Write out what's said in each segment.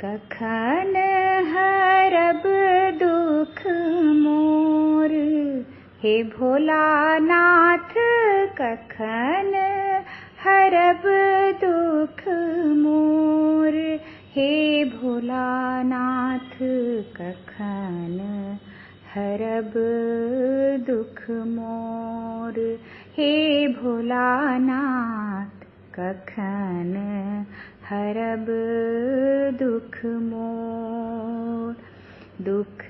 कखन हरब दुख मोर, हे भोलानाथ कखन हरब दुख मोर, हे भोलानाथ कखन हरब दुख मोर, हे भोलानाथ कखन हरब दुख मोर। दुख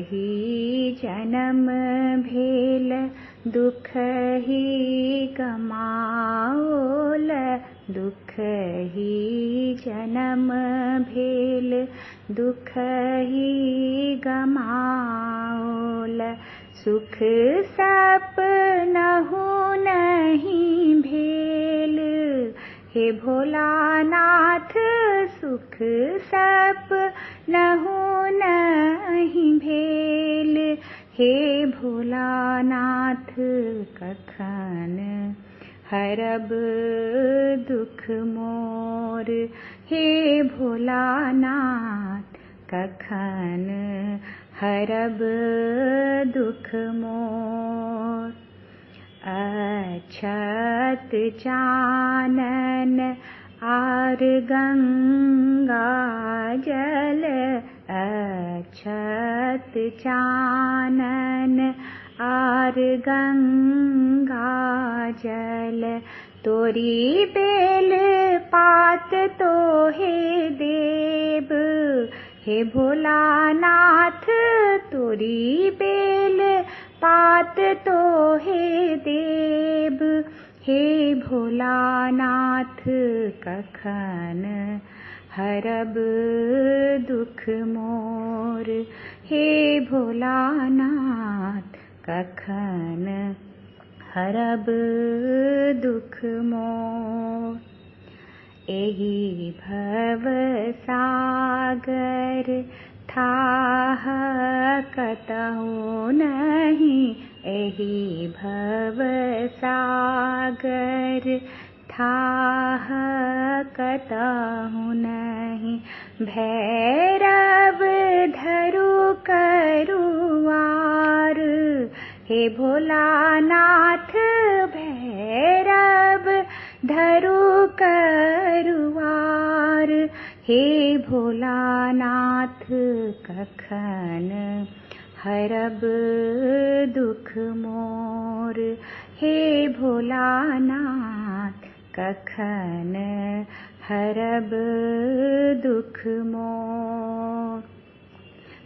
ही जन्म भेल दुख ही गमाओल, दुख ही जन्म भेल दुख ही गमाओल, सुख सपनहु नहीं भेल, हे भोलानाथ सुख सपनहु नहीं भेल, हे भोलानाथ कखन हरब दुख मोर, हे भोलानाथ कखन हरब दुख मोर। अक्षत चानन आर गंगा जल, अक्षत चानन आर गंगा जल, तोरी बेल पात तोहे देव, हे भोलानाथ तोरी बेल पात तोहे देव, हे भोलानाथ कखन हरब दुख मोर, हे भोलानाथ कखन हरब दुख मोर। एहि भव सागर थाह कतहु नहीं, एहि भव सागर थाह कतहु नहीं, भैरव धरु करुआर, हे भोलानाथ भैरव धरु करुआर, हे भोलानाथ कखन हरब दुख मोर, हे भोलानाथ कखन हरब दुख मोर।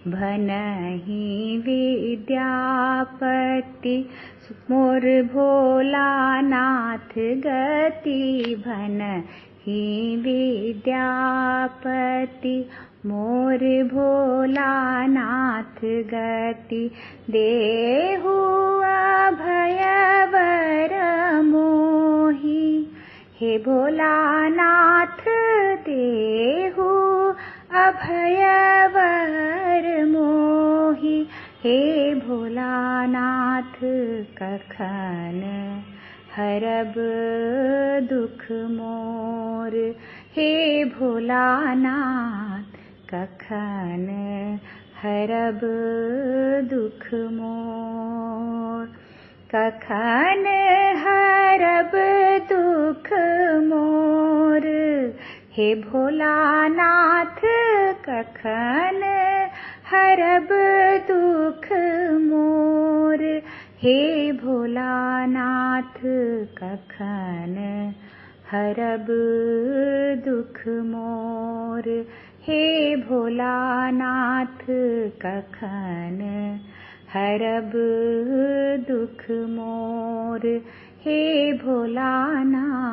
भनहि विद्यापति मोर भोलानाथ गति, भनहि विद्यापति मोर भोलानाथ गति, देहु अभय वर मोहि, हे भोलानाथ देहु अभय वर मोहि, हे भोलानाथ कखन हरब दुख मोर, हे भोलानाथ कखन हरब दुख मोर। कखन हरब दुख मोर, हे भोलानाथ कखन हरब दुख मोर, हे भोलानाथ कखन हरब दुख मोर, हे भोलानाथ कखन हरब दुख मोर, हे भोलानाथ।